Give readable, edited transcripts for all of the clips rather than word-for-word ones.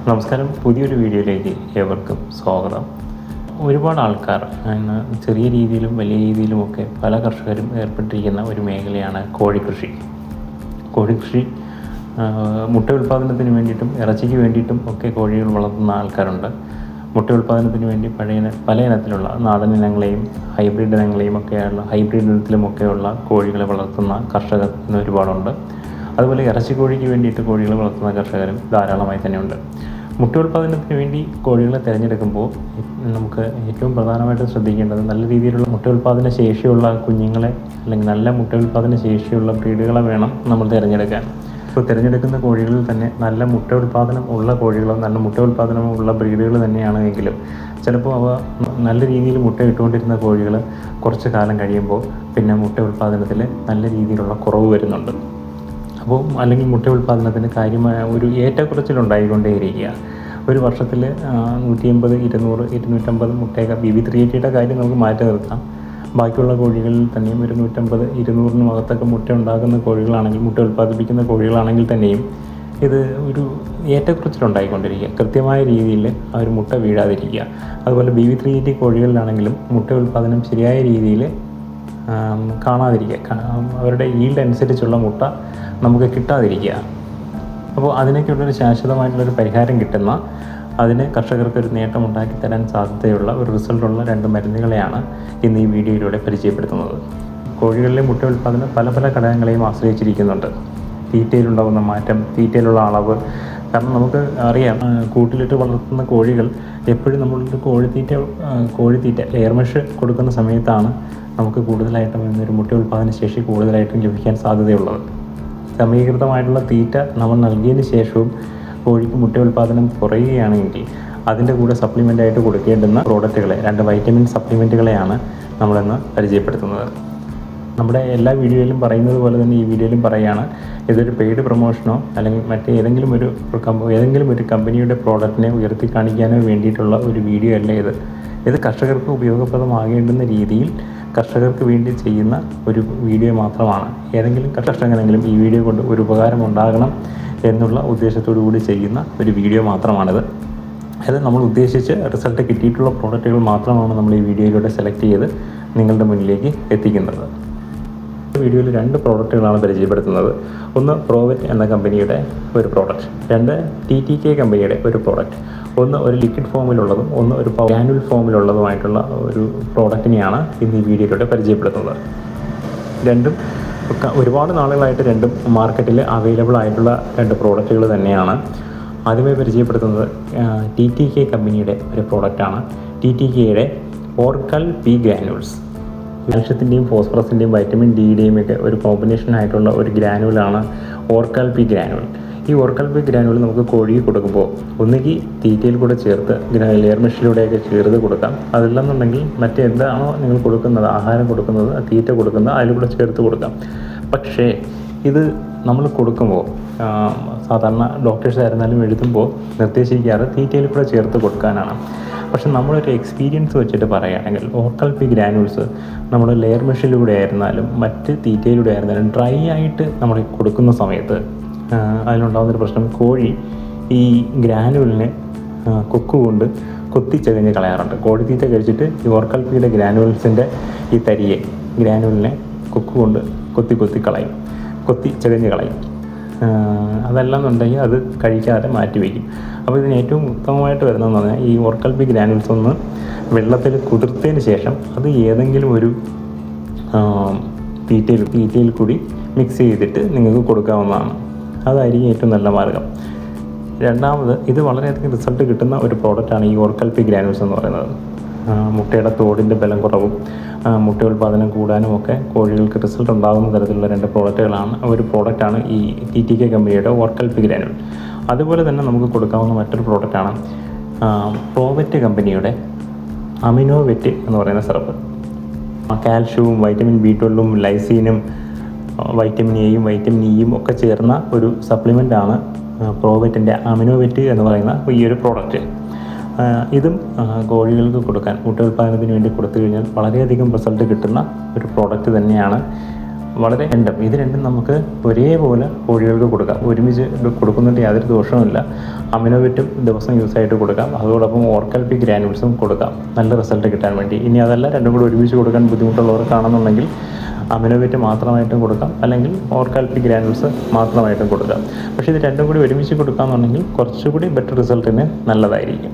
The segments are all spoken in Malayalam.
നമസ്കാരം. പുതിയൊരു വീഡിയോയിലേക്ക് ഏവർക്കും സ്വാഗതം. ഒരുപാട് ആൾക്കാർ ഇന്ന് ചെറിയ രീതിയിലും വലിയ രീതിയിലുമൊക്കെ പല കർഷകരും ഏർപ്പെട്ടിരിക്കുന്ന ഒരു മേഖലയാണ് കോഴിക്കൃഷി. കോഴിക്കൃഷി മുട്ട ഉൽപ്പാദനത്തിന് വേണ്ടിയിട്ടും ഇറച്ചിക്ക് വേണ്ടിയിട്ടും ഒക്കെ കോഴികൾ വളർത്തുന്ന ആൾക്കാരുണ്ട്. മുട്ട ഉൽപ്പാദനത്തിന് വേണ്ടി പല ഇനത്തിലുള്ള നാടൻ ഇനങ്ങളെയും ഹൈബ്രിഡ് ഇനങ്ങളെയും ഒക്കെയുള്ള ഹൈബ്രിഡ് ഇനത്തിലുമൊക്കെയുള്ള കോഴികളെ വളർത്തുന്ന കർഷകർ ഇന്ന് ഒരുപാടുണ്ട്. അതുപോലെ ഇറച്ചിക്കോഴിക്ക് വേണ്ടിയിട്ട് കോഴികളെ വളർത്തുന്ന കർഷകരും ധാരാളമായി തന്നെയുണ്ട്. മുട്ട ഉൽപ്പാദനത്തിന് വേണ്ടി കോഴികളെ തിരഞ്ഞെടുക്കുമ്പോൾ നമുക്ക് ഏറ്റവും പ്രധാനമായിട്ടും ശ്രദ്ധിക്കേണ്ടത് നല്ല രീതിയിലുള്ള മുട്ട ഉൽപ്പാദന ശേഷിയുള്ള കുഞ്ഞുങ്ങളെ അല്ലെങ്കിൽ നല്ല മുട്ട ഉൽപ്പാദന ശേഷിയുള്ള ബ്രീഡുകളെ വേണം നമ്മൾ തിരഞ്ഞെടുക്കാൻ. ഇപ്പോൾ തിരഞ്ഞെടുക്കുന്ന കോഴികളിൽ തന്നെ നല്ല മുട്ട ഉൽപ്പാദനം ഉള്ള കോഴികളോ നല്ല മുട്ട ഉൽപ്പാദനമോ ഉള്ള ബ്രീഡുകൾ തന്നെയാണെങ്കിലും ചിലപ്പോൾ അവ നല്ല രീതിയിൽ മുട്ട ഇട്ടുകൊണ്ടിരുന്ന കോഴികൾ കുറച്ച് കാലം കഴിയുമ്പോൾ പിന്നെ മുട്ട ഉൽപ്പാദനത്തിൽ നല്ല രീതിയിലുള്ള കുറവ് വരുന്നുണ്ട്. അപ്പോൾ അല്ലെങ്കിൽ മുട്ട ഉൽപ്പാദനത്തിന് കാര്യമായ ഒരു ഏറ്റക്കുറച്ചിലുണ്ടായിക്കൊണ്ടേയിരിക്കുക. ഒരു വർഷത്തിൽ 180, 200, 250 മുട്ടയൊക്കെ BB380 കാര്യം നമുക്ക് മാറ്റി നിർത്താം. ബാക്കിയുള്ള കോഴികളിൽ തന്നെയും ഒരു 150, 200 അകത്തൊക്കെ മുട്ട ഉണ്ടാക്കുന്ന കോഴികളാണെങ്കിൽ, മുട്ട ഉൽപ്പാദിപ്പിക്കുന്ന കോഴികളാണെങ്കിൽ തന്നെയും ഇത് ഒരു ഏറ്റക്കുറച്ചിലുണ്ടായിക്കൊണ്ടിരിക്കുക. കൃത്യമായ രീതിയിൽ ആ ഒരു മുട്ട വീഴാതിരിക്കുക. അതുപോലെ BB380 കോഴികളിലാണെങ്കിലും മുട്ട ഉൽപ്പാദനം ശരിയായ രീതിയിൽ കാണാതിരിക്കുക, അവരുടെ ഈൽഡ് അനുസരിച്ചുള്ള മുട്ട നമുക്ക് കിട്ടാതിരിക്കുക. അപ്പോൾ അതിനൊക്കെയുള്ളൊരു ശാശ്വതമായിട്ടുള്ളൊരു പരിഹാരം കിട്ടുന്ന, അതിന് കർഷകർക്ക് ഒരു നേട്ടം ഉണ്ടാക്കി തരാൻ സാധ്യതയുള്ള ഒരു റിസൾട്ടുള്ള 2 മരുന്നുകളെയാണ് ഇന്ന് ഈ വീഡിയോയിലൂടെ പരിചയപ്പെടുത്തുന്നത്. കോഴികളിലെ മുട്ട ഉൽപ്പാദനം പല പല ആശ്രയിച്ചിരിക്കുന്നുണ്ട്. തീറ്റയിലുണ്ടാകുന്ന മാറ്റം, തീറ്റയിലുള്ള അളവ്. കാരണം നമുക്ക് അറിയാം, കൂട്ടിലിട്ട് വളർത്തുന്ന കോഴികൾ എപ്പോഴും നമ്മളുടെ കോഴിത്തീറ്റ ലെയർ മെഷ് കൊടുക്കുന്ന സമയത്താണ് നമുക്ക് കൂടുതലായിട്ടും ഒരു മുട്ട ഉൽപ്പാദന ശേഷി കൂടുതലായിട്ടും ലഭിക്കാൻ സാധ്യതയുള്ളത്. സമീകൃതമായിട്ടുള്ള തീറ്റ നമ്മൾ നൽകിയതിന് ശേഷവും കോഴിക്ക് മുട്ട ഉൽപ്പാദനം കുറയുകയാണെങ്കിൽ അതിൻ്റെ കൂടെ സപ്ലിമെൻ്റായിട്ട് കൊടുക്കേണ്ടുന്ന പ്രോഡക്റ്റുകളെ, 2 വൈറ്റമിൻ സപ്ലിമെൻറ്റുകളെയാണ് നമ്മളിന്ന് പരിചയപ്പെടുത്തുന്നത്. നമ്മുടെ എല്ലാ വീഡിയോയിലും പറയുന്നത് പോലെ തന്നെ ഈ വീഡിയോയിലും പറയുകയാണ്, ഇതൊരു പെയ്ഡ് പ്രൊമോഷനോ അല്ലെങ്കിൽ ഏതെങ്കിലും ഒരു കമ്പനിയുടെ പ്രോഡക്റ്റിനെ ഉയർത്തി കാണിക്കാനോ വേണ്ടിയിട്ടുള്ള ഒരു വീഡിയോ അല്ല ഇത് കർഷകർക്ക് ഉപയോഗപ്രദമാകേണ്ടുന്ന രീതിയിൽ കർഷകർക്ക് വേണ്ടി ചെയ്യുന്ന ഒരു വീഡിയോ മാത്രമാണ്. ഏതെങ്കിലും കർഷകനെങ്കിലും ഈ വീഡിയോ കൊണ്ട് ഒരു ഉപകാരം ഉണ്ടാകണം എന്നുള്ള ഉദ്ദേശത്തോടു കൂടി ചെയ്യുന്ന ഒരു വീഡിയോ മാത്രമാണിത്. അത് നമ്മൾ ഉദ്ദേശിച്ച് റിസൾട്ട് കിട്ടിയിട്ടുള്ള പ്രോഡക്റ്റുകൾ മാത്രമാണ് നമ്മൾ ഈ വീഡിയോയിലൂടെ സെലക്ട് ചെയ്ത് നിങ്ങളുടെ മുന്നിലേക്ക് എത്തിക്കുന്നത്. വീഡിയോയിൽ 2 പ്രോഡക്റ്റുകളാണ് പരിചയപ്പെടുത്തുന്നത്. ഒന്ന് പ്രോവെറ്റ് എന്ന കമ്പനിയുടെ ഒരു പ്രോഡക്റ്റ്, 2 TTK കമ്പനിയുടെ ഒരു പ്രോഡക്റ്റ്. ഒന്ന് ഒരു ലിക്വിഡ് ഫോമിലുള്ളതും ഒന്ന് ഒരു ഗ്രാനുവൽ ഫോമിലുള്ളതുമായിട്ടുള്ള ഒരു പ്രോഡക്റ്റിനെയാണ് ഇന്ന് ഈ വീഡിയോയിലൂടെ പരിചയപ്പെടുത്തുന്നത്. രണ്ടും ഒരുപാട് നാളുകളായിട്ട് മാർക്കറ്റിൽ അവൈലബിൾ ആയിട്ടുള്ള 2 പ്രോഡക്റ്റുകൾ തന്നെയാണ്. ആദ്യമായി പരിചയപ്പെടുത്തുന്നത് TTK കമ്പനിയുടെ ഒരു പ്രോഡക്റ്റാണ്. TTKയുടെ ഓർക്കൽ പി ഗ്രാനുവൽസ്. കാൽഷ്യത്തിൻ്റെയും ഫോസ്ഫറസിൻ്റെയും വൈറ്റമിൻ ഡിയുടെയും ഒക്കെ ഒരു കോമ്പിനേഷനായിട്ടുള്ള ഒരു ഗ്രാനുവലാണ് ഓർക്കൽ പി ഗ്രാനുവൽ. ഈ ഓർക്കൽ പി ഗ്രാനുവൽ നമുക്ക് കോഴിക്ക് കൊടുക്കുമ്പോൾ ഒന്നുകിൽ തീറ്റയിൽ കൂടെ ചേർത്ത് ലെയർ മെഷിലൂടെയൊക്കെ ചേർത്ത് കൊടുക്കാം. അതല്ലെന്നുണ്ടെങ്കിൽ മറ്റെന്താണോ നിങ്ങൾ കൊടുക്കുന്നത്, ആഹാരം കൊടുക്കുന്നത്, തീറ്റ കൊടുക്കുന്നത്, അതിലൂടെ ചേർത്ത് കൊടുക്കാം. പക്ഷേ ഇത് നമ്മൾ കൊടുക്കുമ്പോൾ സാധാരണ ഡോക്ടേഴ്സ് ആയിരുന്നാലും എഴുതുമ്പോൾ നിർദ്ദേശിക്കാറ് തീറ്റയിൽ കൂടെ ചേർത്ത് കൊടുക്കാനാണ്. പക്ഷെ നമ്മളൊരു എക്സ്പീരിയൻസ് വെച്ചിട്ട് പറയുകയാണെങ്കിൽ ഓർക്കൽ പി ഗ്രാനുവൽസ് നമ്മൾ ലെയർ മെഷിലൂടെ ആയിരുന്നാലും മറ്റ് തീറ്റയിലൂടെ ആയിരുന്നാലും ഡ്രൈ ആയിട്ട് നമ്മൾ കൊടുക്കുന്ന സമയത്ത് അതിനുണ്ടാകുന്നൊരു പ്രശ്നം, കോഴി ഈ ഗ്രാനുവലിനെ കൊക്കുകൊണ്ട് കൊത്തിച്ചകഞ്ഞ് കളയാറുണ്ട്. കോഴിത്തീറ്റ കഴിച്ചിട്ട് ഈ ഓർക്കൽ പിയുടെ ഗ്രാനുവൽസിൻ്റെ ഈ തരിയെ ഗ്രാനുവലിനെ കൊക്കുകൊണ്ട് കൊത്തി ചകഞ്ഞ് കളയും. അതല്ലെന്നുണ്ടെങ്കിൽ അത് കഴിക്കാതെ മാറ്റി വയ്ക്കും. അപ്പോൾ ഇതിന് ഏറ്റവും ഉത്തമമായിട്ട് വരുന്നതെന്ന് പറഞ്ഞാൽ ഈ ഓർക്കൽ പി ഗ്രാനുവൽസ് ഒന്ന് വെള്ളത്തിൽ കുതിർത്തതിന് ശേഷം അത് ഏതെങ്കിലും ഒരു തീറ്റയിൽ കൂടി മിക്സ് ചെയ്തിട്ട് നിങ്ങൾക്ക് കൊടുക്കാവുന്നതാണ്. അതായിരിക്കും ഏറ്റവും നല്ല മാർഗം. രണ്ടാമത്, ഇത് വളരെയധികം റിസൾട്ട് കിട്ടുന്ന ഒരു പ്രോഡക്റ്റാണ് ഈ ഓർക്കൽ പി ഗ്രാനുവൽസ് എന്ന് പറയുന്നത്. മുട്ടയുടെ തോടിൻ്റെ ബലം കുറവും മുട്ട ഉൽപ്പാദനം കൂടാനും ഒക്കെ കോഴികൾക്ക് റിസൾട്ട് ഉണ്ടാകുന്ന തരത്തിലുള്ള 2 പ്രോഡക്റ്റുകളാണ്. ഒരു പ്രോഡക്റ്റാണ് ഈ TTK കമ്പനിയുടെ ഓർക്കൽ പി ഗ്രാനുവൽ. അതുപോലെ തന്നെ നമുക്ക് കൊടുക്കാവുന്ന മറ്റൊരു പ്രോഡക്റ്റാണ് പ്രോവെറ്റ് കമ്പനിയുടെ അമിനോവെറ്റ് എന്ന് പറയുന്ന സിറപ്പ്. കാൽഷ്യവും വൈറ്റമിൻ B12ഉം ലൈസീനും വൈറ്റമിൻ എയും വൈറ്റമിൻ ഇയും ഒക്കെ ചേർന്ന ഒരു സപ്ലിമെൻ്റാണ് പ്രോവെറ്റിൻ്റെ അമിനോവെറ്റ് എന്ന് പറയുന്ന ഈ ഒരു പ്രോഡക്റ്റ്. ഇതും കോഴികൾക്ക് കൊടുക്കാൻ, മുട്ട ഉൽപ്പാദനത്തിന് വേണ്ടി കൊടുത്തു കഴിഞ്ഞാൽ വളരെയധികം റിസൾട്ട് കിട്ടുന്ന ഒരു പ്രോഡക്റ്റ് തന്നെയാണ്. വളരെ ഇത് രണ്ടും നമുക്ക് ഒരേപോലെ കോഴികൾക്ക് കൊടുക്കാം. ഒരുമിച്ച് കൊടുക്കുന്നുണ്ട് യാതൊരു ദോഷവുമില്ല. അമിനോവിറ്റും ദിവസം യൂസായിട്ട് കൊടുക്കാം. അതോടൊപ്പം ഓർക്കാൽപി ഗ്രാനുൾസും കൊടുക്കാം നല്ല റിസൾട്ട് കിട്ടാൻ വേണ്ടി. ഇനി അതല്ല രണ്ടും കൂടി ഒരുമിച്ച് കൊടുക്കാൻ ബുദ്ധിമുട്ടുള്ളവർക്കാണെന്നുണ്ടെങ്കിൽ അമിനോവിറ്റ് മാത്രമായിട്ടും കൊടുക്കാം, അല്ലെങ്കിൽ ഓർക്കാൽപി ഗ്രാനുൾസ് മാത്രമായിട്ടും കൊടുക്കാം. പക്ഷേ ഇത് രണ്ടും കൂടി ഒരുമിച്ച് കൊടുക്കാമെന്നുണ്ടെങ്കിൽ കുറച്ചുകൂടി ബെറ്റർ റിസൾട്ടിന് നല്ലതായിരിക്കും.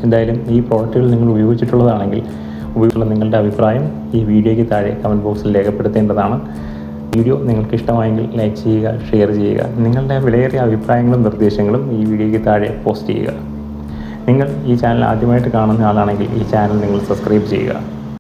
എന്തായാലും ഈ പ്രോഡക്റ്റുകൾ നിങ്ങൾ ഉപയോഗിച്ചിട്ടുള്ളതാണെങ്കിൽ ഉപയോഗിച്ചുള്ള നിങ്ങളുടെ അഭിപ്രായം ഈ വീഡിയോയ്ക്ക് താഴെ കമൻറ്റ് ബോക്സിൽ രേഖപ്പെടുത്തേണ്ടതാണ്. വീഡിയോ നിങ്ങൾക്ക് ഇഷ്ടമായെങ്കിൽ ലൈക്ക് ചെയ്യുക, ഷെയർ ചെയ്യുക. നിങ്ങളുടെ വിലയേറിയ അഭിപ്രായങ്ങളും നിർദ്ദേശങ്ങളും ഈ വീഡിയോയ്ക്ക് താഴെ പോസ്റ്റ് ചെയ്യുക. നിങ്ങൾ ഈ ചാനൽ ആദ്യമായിട്ട് കാണുന്ന ആളാണെങ്കിൽ ഈ ചാനൽ നിങ്ങൾ സബ്സ്ക്രൈബ് ചെയ്യുക.